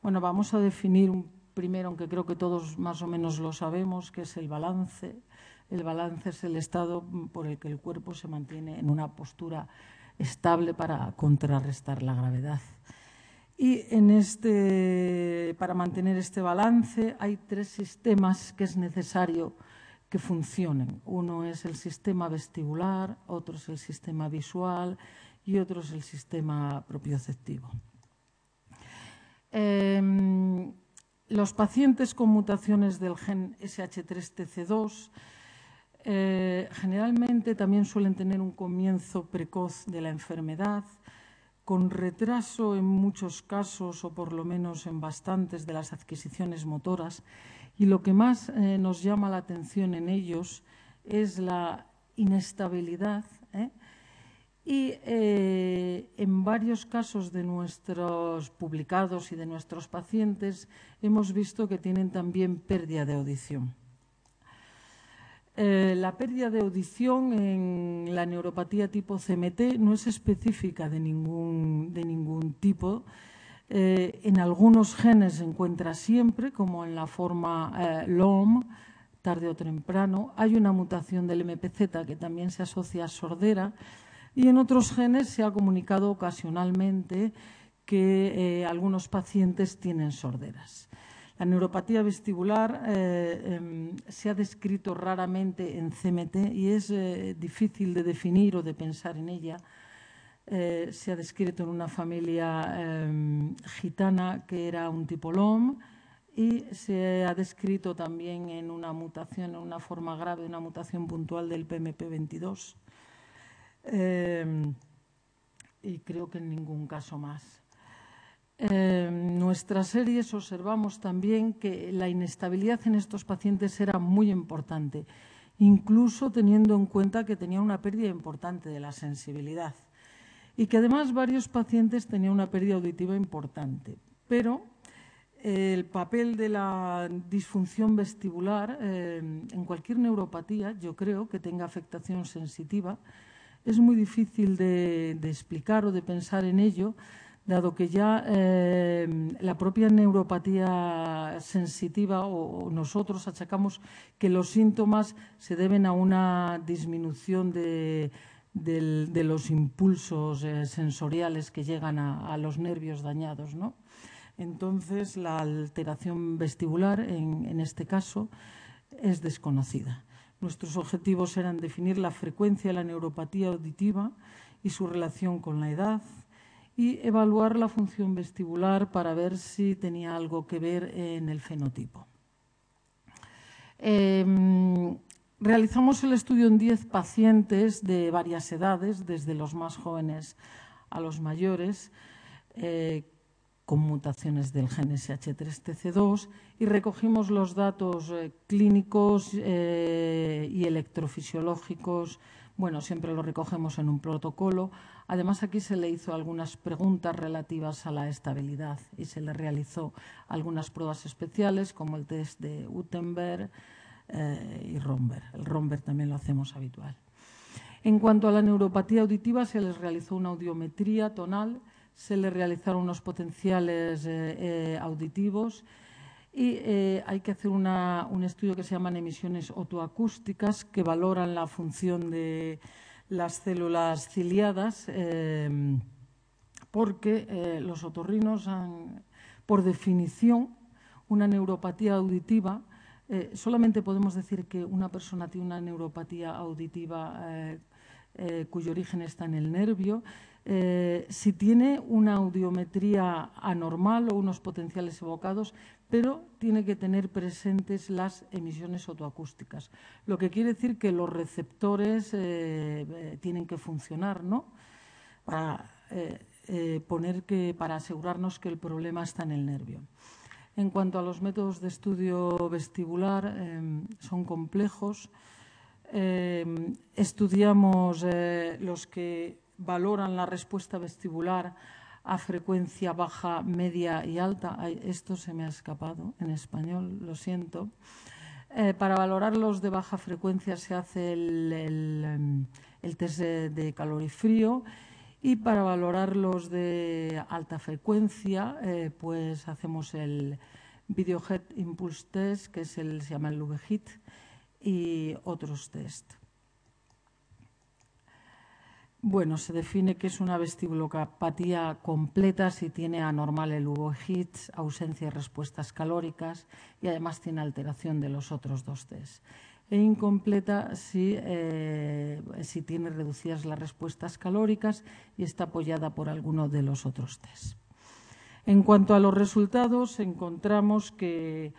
Bueno, vamos a definir primero, aunque creo que todos más o menos lo sabemos, qué es el balance. El balance es el estado por el que el cuerpo se mantiene en una postura estable para contrarrestar la gravedad. Y para mantener este balance hay tres sistemas que es necesario que funcionen. Uno es el sistema vestibular, otro es el sistema visual y otro es el sistema propioceptivo. Los pacientes con mutaciones del gen SH3-TC2 generalmente también suelen tener un comienzo precoz de la enfermedad, con retraso en muchos casos o por lo menos en bastantes de las adquisiciones motoras, y lo que más nos llama la atención en ellos es la inestabilidad y en varios casos de nuestros publicados y de nuestros pacientes hemos visto que tienen también pérdida de audición. La pérdida de audición en la neuropatía tipo CMT no es específica de ningún tipo. En algunos genes se encuentra siempre, como en la forma LOM, tarde o temprano. Hay una mutación del MPZ que también se asocia a sordera, y en otros genes se ha comunicado ocasionalmente que algunos pacientes tienen sorderas. La neuropatía vestibular se ha descrito raramente en CMT y es difícil de definir o de pensar en ella. Se ha descrito en una familia gitana que era un tipo LOM, y se ha descrito también en una mutación, en una forma grave, una mutación puntual del PMP22. Y creo que en ningún caso más. En nuestras series observamos también que la inestabilidad en estos pacientes era muy importante, incluso teniendo en cuenta que tenía una pérdida importante de la sensibilidad y que además varios pacientes tenían una pérdida auditiva importante. Pero el papel de la disfunción vestibular en cualquier neuropatía, yo creo que tenga afectación sensitiva, es muy difícil de explicar o de pensar en ello, dado que ya la propia neuropatía sensitiva o nosotros achacamos que los síntomas se deben a una disminución de los impulsos sensoriales que llegan a los nervios dañados, ¿no? Entonces, la alteración vestibular, en este caso, es desconocida. Nuestros objetivos eran definir la frecuencia de la neuropatía auditiva y su relación con la edad, y evaluar la función vestibular para ver si tenía algo que ver en el fenotipo. Realizamos el estudio en 10 pacientes de varias edades, desde los más jóvenes a los mayores, con mutaciones del gen SH3-TC2, y recogimos los datos clínicos y electrofisiológicos. Bueno, siempre lo recogemos en un protocolo. Además, aquí se le hizo algunas preguntas relativas a la estabilidad y se le realizó algunas pruebas especiales, como el test de Utenberg y Romberg. El Romberg también lo hacemos habitual. En cuanto a la neuropatía auditiva, se les realizó una audiometría tonal, se le realizaron unos potenciales auditivos y hay que hacer un estudio que se llaman emisiones otoacústicas, que valoran la función de las células ciliadas, porque los otorrinos han, por definición, una neuropatía auditiva. Solamente podemos decir que una persona tiene una neuropatía auditiva cuyo origen está en el nervio, si tiene una audiometría anormal o unos potenciales evocados, pero tiene que tener presentes las emisiones otoacústicas, lo que quiere decir que los receptores tienen que funcionar, ¿no? Para asegurarnos que el problema está en el nervio. En cuanto a los métodos de estudio vestibular, son complejos. Estudiamos los que valoran la respuesta vestibular a frecuencia baja, media y alta. Esto se me ha escapado en español, lo siento. Para valorar los de baja frecuencia se hace el test de calor y frío, Y para valorar los de alta frecuencia, pues hacemos el Video Head Impulse Test, que se llama el VHIT, y otros test. Bueno, se define que es una vestíbulopatía completa si tiene anormal el VHIT, ausencia de respuestas calóricas y además tiene alteración de los otros dos test. E incompleta si tiene reducidas las respuestas calóricas y está apoyada por alguno de los otros test. En cuanto a los resultados, encontramos que,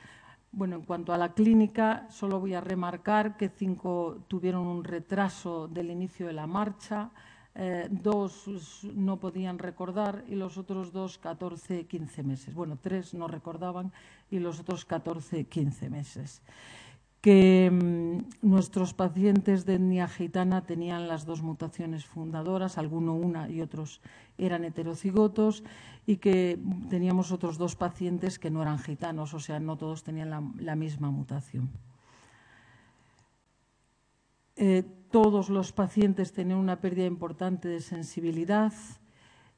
bueno, en cuanto a la clínica, solo voy a remarcar que 5 tuvieron un retraso del inicio de la marcha, 2 no podían recordar y los otros 2, 14, 15 meses. Bueno, 3 no recordaban y los otros 14, 15 meses. Que nuestros pacientes de etnia gitana tenían las 2 mutaciones fundadoras, alguno una y otros eran heterocigotos, y que teníamos otros 2 pacientes que no eran gitanos, o sea, no todos tenían la misma mutación. Todos los pacientes tenían una pérdida importante de sensibilidad.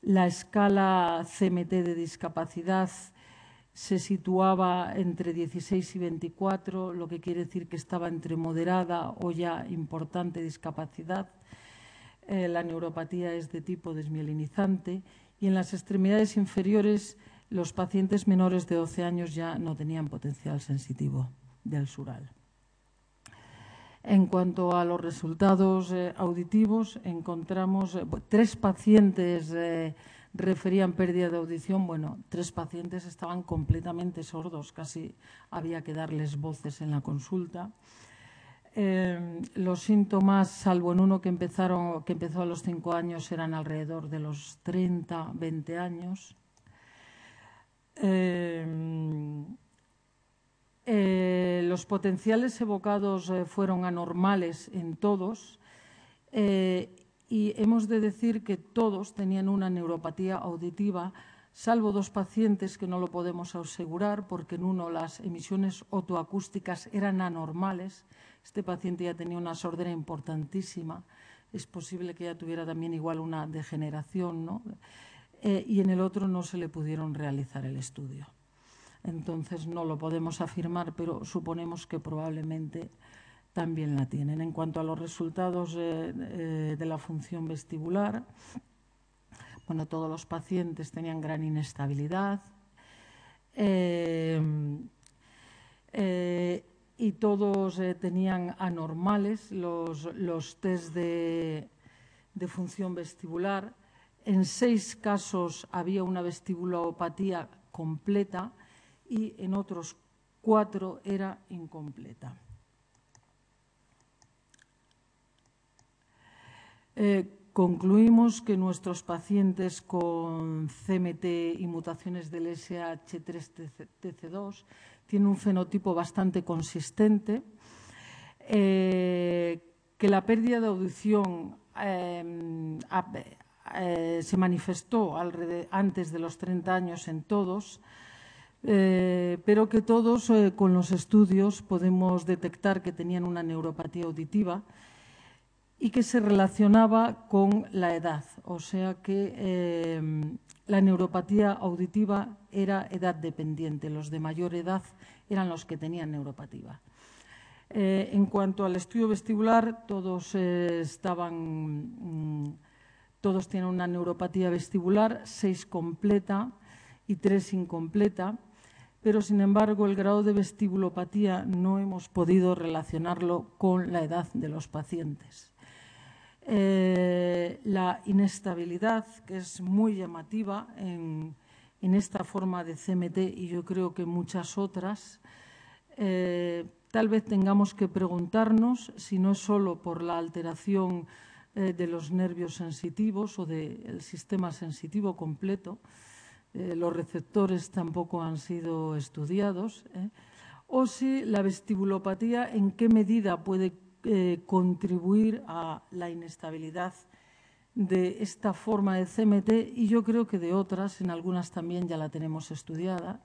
La escala CMT de discapacidad se situaba entre 16 y 24, lo que quiere decir que estaba entre moderada o ya importante discapacidad. La neuropatía es de tipo desmielinizante y en las extremidades inferiores los pacientes menores de 12 años ya no tenían potencial sensitivo del sural. En cuanto a los resultados auditivos, encontramos 3 pacientes referían pérdida de audición. Bueno, 3 pacientes estaban completamente sordos, casi había que darles voces en la consulta. Los síntomas, salvo en uno que empezó a los 5 años, eran alrededor de los 30, 20 años. Los potenciales evocados fueron anormales en todos y hemos de decir que todos tenían una neuropatía auditiva, salvo 2 pacientes que no lo podemos asegurar porque en uno las emisiones otoacústicas eran anormales. Este paciente ya tenía una sordera importantísima, es posible que ya tuviera también igual una degeneración, ¿no? Y en el otro no se le pudieron realizar el estudio. Entonces no lo podemos afirmar, pero suponemos que probablemente también la tienen. En cuanto a los resultados de la función vestibular, bueno, todos los pacientes tenían gran inestabilidad y todos tenían anormales los test de función vestibular. En 6 casos había una vestibulopatía completa y en otros 4 era incompleta. Concluimos que nuestros pacientes con CMT y mutaciones del SH3-TC2 tienen un fenotipo bastante consistente, que la pérdida de audición se manifestó antes de los 30 años en todos, pero que todos con los estudios podemos detectar que tenían una neuropatía auditiva y que se relacionaba con la edad, o sea que la neuropatía auditiva era edad dependiente, los de mayor edad eran los que tenían neuropatía. En cuanto al estudio vestibular, todos tienen una neuropatía vestibular, 6 completa y 3 incompleta, pero sin embargo el grado de vestibulopatía no hemos podido relacionarlo con la edad de los pacientes. La inestabilidad, que es muy llamativa en esta forma de CMT y yo creo que muchas otras, tal vez tengamos que preguntarnos si no es solo por la alteración de los nervios sensitivos o del sistema sensitivo completo, los receptores tampoco han sido estudiados, o si la vestibulopatía en qué medida puede contribuir a la inestabilidad de esta forma de CMT, y yo creo que de otras, en algunas también ya la tenemos estudiada.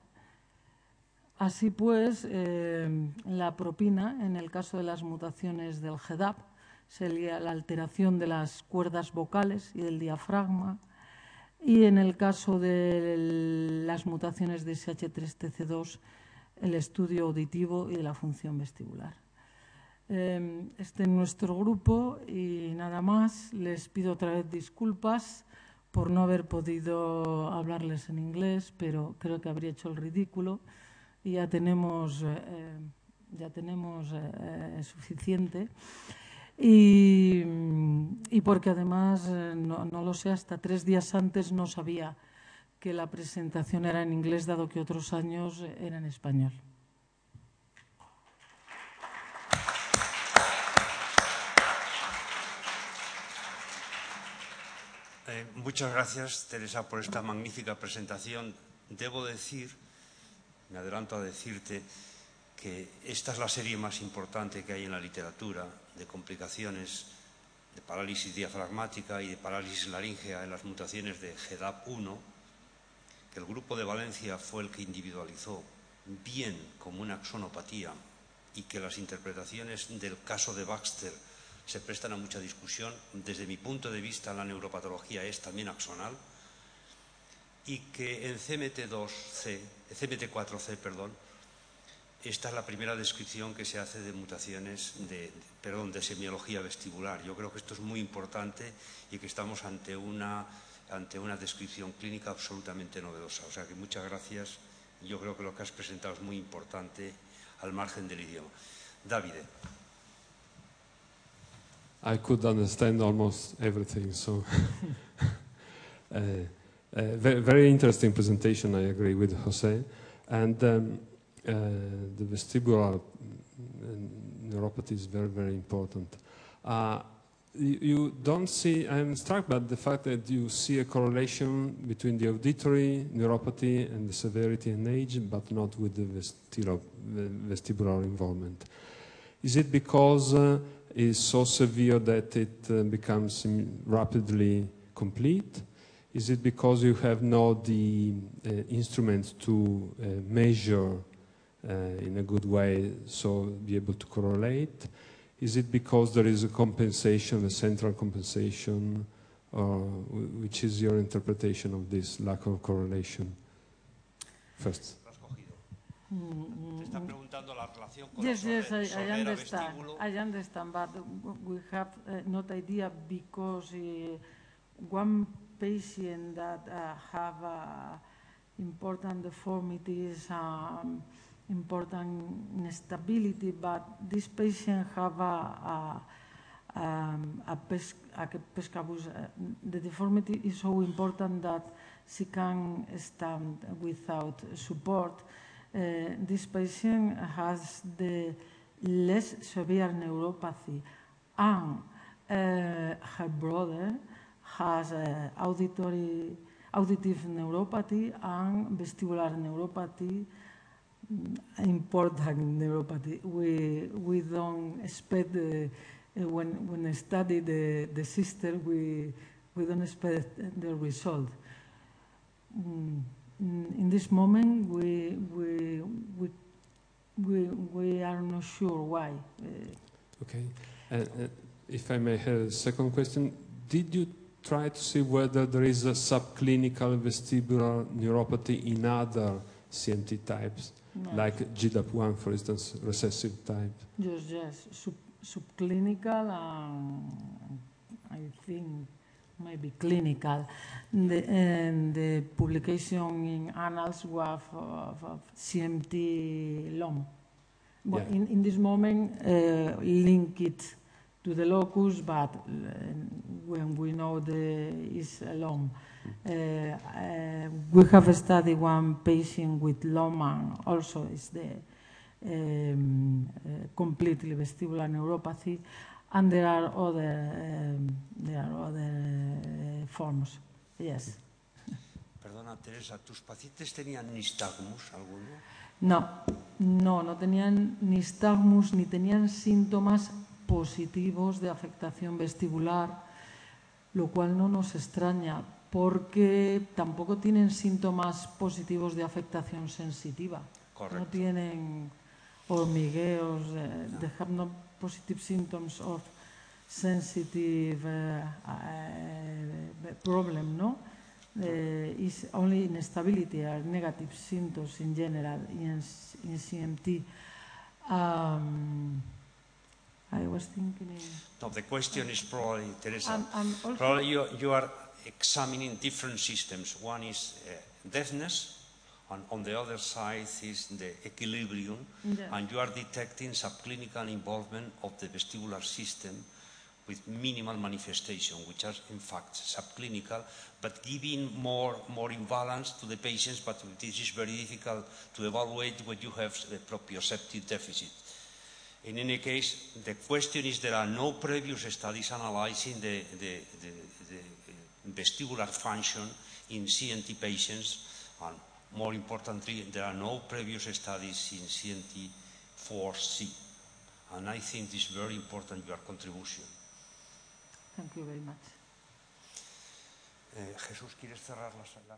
Así pues, la propina, en el caso de las mutaciones del GEDAP, sería la alteración de las cuerdas vocales y del diafragma. Y en el caso de las mutaciones de SH3-TC2, el estudio auditivo y de la función vestibular. Este es nuestro grupo y nada más. Les pido otra vez disculpas por no haber podido hablarles en inglés, pero creo que habría hecho el ridículo y ya tenemos suficiente. Y porque además, no lo sé, hasta 3 días antes no sabía que la presentación era en inglés, dado que otros años era en español. Muchas gracias, Teresa, por esta magnífica presentación. Debo decir, me adelanto a decirte, que esta es la serie más importante que hay en la literatura de complicaciones de parálisis diafragmática y de parálisis laríngea en las mutaciones de GEDAP1, que el grupo de Valencia fue el que individualizó bien como una axonopatía y que las interpretaciones del caso de Baxter se prestan a mucha discusión. Desde mi punto de vista, la neuropatología es también axonal, y que en CMT4C, esta es la primera descripción que se hace de mutaciones de semiología vestibular. Yo creo que esto es muy importante y que estamos ante una descripción clínica absolutamente novedosa. O sea que muchas gracias. Yo creo que lo que has presentado es muy importante al margen del idioma. Davide. I could understand almost everything, so very interesting presentation. I agree with Jose, and the vestibular neuropathy is very, very important. You don't see. I'm struck by the fact that you see a correlation between the auditory neuropathy and the severity and age, but not with the vestibular involvement. Is it because it's so severe that it becomes rapidly complete? Is it because you have now the instruments to measure in a good way, so be able to correlate? Is it because there is a compensation, a central compensation, or which is your interpretation of this lack of correlation? First. Está preguntando la relación con Yes, la I understand. vestíbulo. I understand, but we have not idea because one patient that have important deformities, important instability, but this patient have a pescabus. The deformity is so important that she can stand without support. This patient has the less severe neuropathy, and her brother has auditive neuropathy and vestibular neuropathy, important neuropathy. We don't expect when I study the sister, we don't expect the result. In this moment, we are not sure why. Okay. If I may have a second question, did you try to see whether there is a subclinical vestibular neuropathy in other CMT types, No. like GDAP1, for instance, recessive type? Yes. Subclinical, I think maybe clinical. The publication in Annals was of CMT LOM. But Yeah. in this moment, link it to the locus, but when we know it's LOM. We have studied one patient with LOM, and also is the completely vestibular neuropathy, and there are other forms. Yes. Perdona, Teresa, ¿tus pacientes tenían nistagmus alguno? No tenían nistagmus ni tenían síntomas positivos de afectación vestibular, lo cual no nos extraña, porque tampoco tienen síntomas positivos de afectación sensitiva. Correcto. No tienen hormigueos, they have no positive symptoms of sensitive problem, no? Is only instability or negative symptoms in general in CMT. I was thinking... No, the question is probably, Teresa, also, probably you are examining different systems. One is deafness, and on the other side is the equilibrium, and you are detecting subclinical involvement of the vestibular system with minimal manifestation, which are in fact subclinical, but giving more imbalance to the patients, but this is very difficult to evaluate when you have the proprioceptive deficit. In any case, the question is there are no previous studies analyzing the vestibular function in CNT patients, and more importantly, there are no previous studies in CNT4C. And I think this is very important, your contribution. Thank you very much. Jesús, ¿quieres cerrar la sesión?